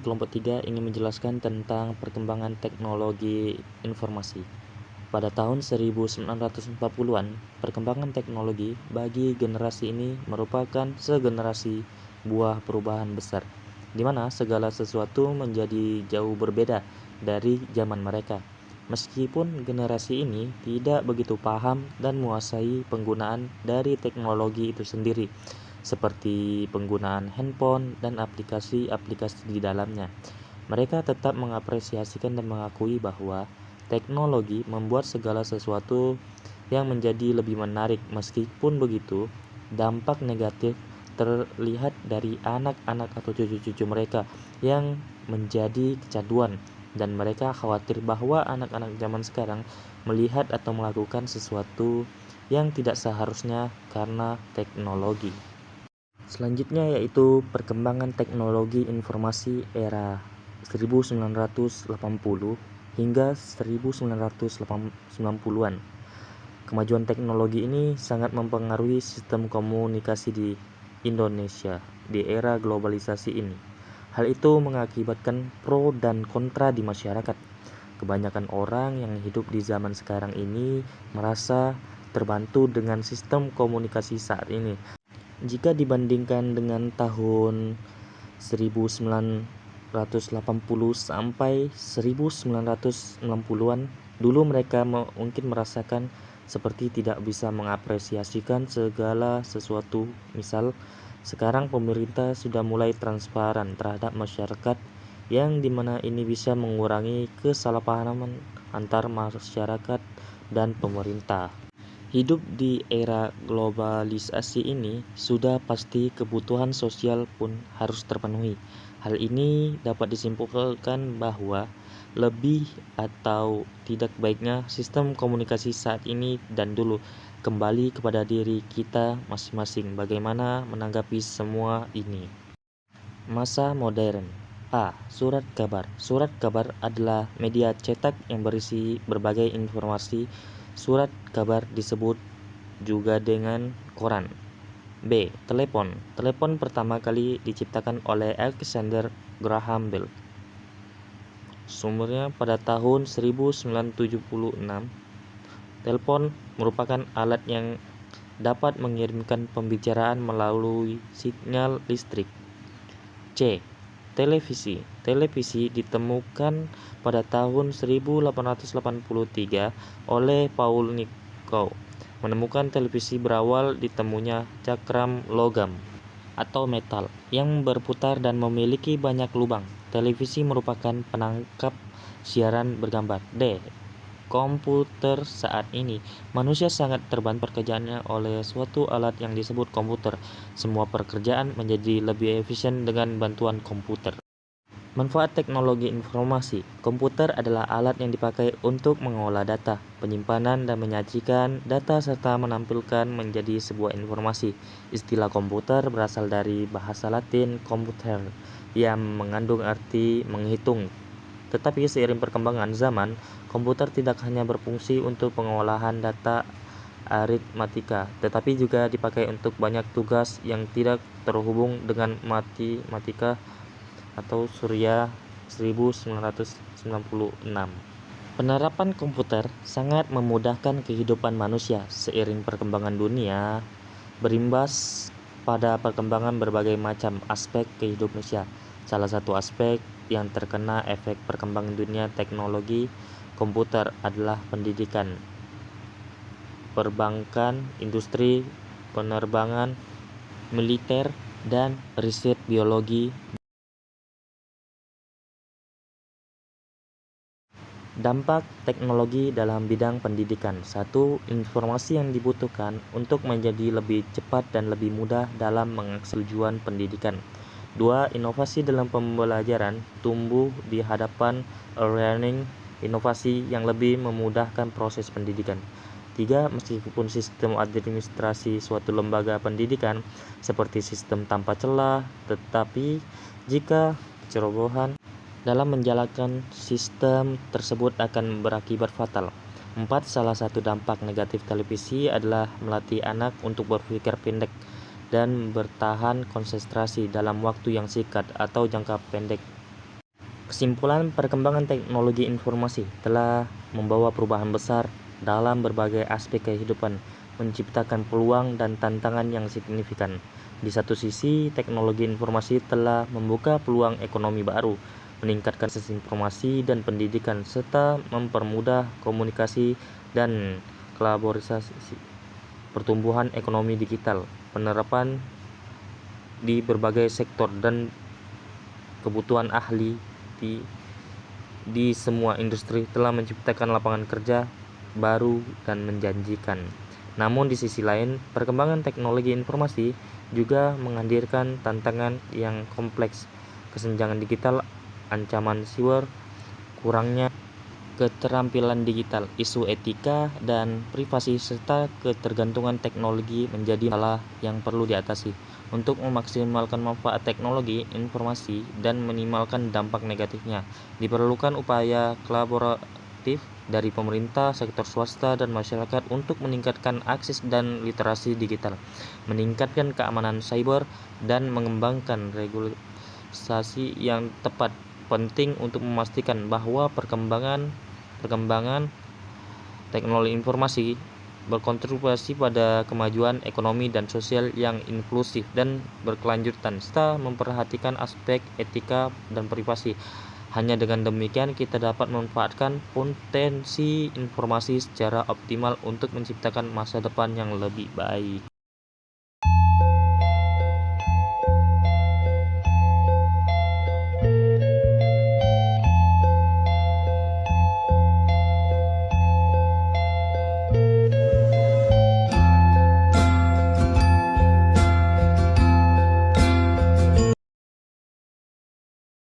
kelompok 3 ingin menjelaskan tentang perkembangan teknologi informasi. Pada tahun 1940-an, perkembangan teknologi bagi generasi ini merupakan segenerasi buah perubahan besar, di mana segala sesuatu menjadi jauh berbeda dari zaman mereka. Meskipun generasi ini tidak begitu paham dan menguasai penggunaan dari teknologi itu sendiri, seperti penggunaan handphone dan aplikasi-aplikasi di dalamnya. Mereka tetap mengapresiasikan dan mengakui bahwa teknologi membuat segala sesuatu yang menjadi lebih menarik. Meskipun begitu, dampak negatif terlihat dari anak-anak atau cucu-cucu mereka yang menjadi kecanduan, dan mereka khawatir bahwa anak-anak zaman sekarang melihat atau melakukan sesuatu yang tidak seharusnya karena teknologi. Selanjutnya yaitu perkembangan teknologi informasi era 1980 hingga 1990-an. Kemajuan teknologi ini sangat mempengaruhi sistem komunikasi di Indonesia di era globalisasi ini. Hal itu mengakibatkan pro dan kontra di masyarakat. Kebanyakan orang yang hidup di zaman sekarang ini merasa terbantu dengan sistem komunikasi saat ini. Jika dibandingkan dengan tahun 1980 sampai 1990-an, dulu mereka mungkin merasakan seperti tidak bisa mengapresiasikan segala sesuatu. Misal, sekarang pemerintah sudah mulai transparan terhadap masyarakat, yang dimana ini bisa mengurangi kesalahpahaman antar masyarakat dan pemerintah. Hidup di era globalisasi ini sudah pasti kebutuhan sosial pun harus terpenuhi. Hal ini dapat disimpulkan bahwa lebih atau tidak baiknya sistem komunikasi saat ini dan dulu kembali kepada diri kita masing-masing bagaimana menanggapi semua ini. Masa modern. A. Surat kabar. Surat kabar adalah media cetak yang berisi berbagai informasi. Surat kabar disebut juga dengan koran. B. Telepon. Telepon pertama kali diciptakan oleh Alexander Graham Bell. Sumbernya pada tahun 1976. Telepon merupakan alat yang dapat mengirimkan pembicaraan melalui sinyal listrik. C. Televisi. Televisi ditemukan pada tahun 1883 oleh Paul Nikola. Menemukan televisi berawal ditemunya cakram logam atau metal yang berputar dan memiliki banyak lubang. Televisi merupakan penangkap siaran bergambar. D. Komputer. Saat ini manusia sangat terbantu pekerjaannya oleh suatu alat yang disebut komputer. Semua pekerjaan menjadi lebih efisien dengan bantuan komputer. Manfaat teknologi informasi. Komputer adalah alat yang dipakai untuk mengolah data, penyimpanan dan menyajikan data serta menampilkan menjadi sebuah informasi. Istilah komputer berasal dari bahasa Latin computere yang mengandung arti menghitung. Tetapi seiring perkembangan zaman, komputer tidak hanya berfungsi untuk pengolahan data aritmatika, tetapi juga dipakai untuk banyak tugas yang tidak terhubung dengan matematika atau Surya 1996. Penerapan komputer sangat memudahkan kehidupan manusia. Seiring perkembangan dunia, berimbas pada perkembangan berbagai macam aspek kehidupan manusia. Salah satu aspek yang terkena efek perkembangan dunia teknologi komputer adalah pendidikan, perbankan, industri, penerbangan, militer, dan riset biologi. Dampak teknologi dalam bidang pendidikan. 1. Informasi yang dibutuhkan untuk menjadi lebih cepat dan lebih mudah dalam mengakses tujuan pendidikan. 2. Inovasi dalam pembelajaran tumbuh di hadapan e-learning, inovasi yang lebih memudahkan proses pendidikan. 3. Meskipun sistem administrasi suatu lembaga pendidikan seperti sistem tanpa celah, tetapi jika kecerobohan dalam menjalankan sistem tersebut akan berakibat fatal. 4. Salah satu dampak negatif televisi adalah melatih anak untuk berpikir pendek dan bertahan konsentrasi dalam waktu yang singkat atau jangka pendek. Kesimpulan, perkembangan teknologi informasi telah membawa perubahan besar dalam berbagai aspek kehidupan, menciptakan peluang dan tantangan yang signifikan. Di satu sisi, teknologi informasi telah membuka peluang ekonomi baru, meningkatkan akses informasi dan pendidikan, serta mempermudah komunikasi dan kolaborasi. Pertumbuhan ekonomi digital, penerapan di berbagai sektor dan kebutuhan ahli di semua industri telah menciptakan lapangan kerja baru dan menjanjikan. Namun di sisi lain, perkembangan teknologi informasi juga menghadirkan tantangan yang kompleks, kesenjangan digital, ancaman siber, kurangnya keterampilan digital, isu etika dan privasi, serta ketergantungan teknologi menjadi masalah yang perlu diatasi. Untuk memaksimalkan manfaat teknologi informasi dan minimalkan dampak negatifnya, diperlukan upaya kolaboratif dari pemerintah, sektor swasta, dan masyarakat untuk meningkatkan akses dan literasi digital, meningkatkan keamanan cyber, dan mengembangkan regulasi yang tepat. Penting untuk memastikan bahwa perkembangan teknologi informasi berkontribusi pada kemajuan ekonomi dan sosial yang inklusif dan berkelanjutan, serta memperhatikan aspek etika dan privasi. Hanya dengan demikian kita dapat memanfaatkan potensi informasi secara optimal untuk menciptakan masa depan yang lebih baik.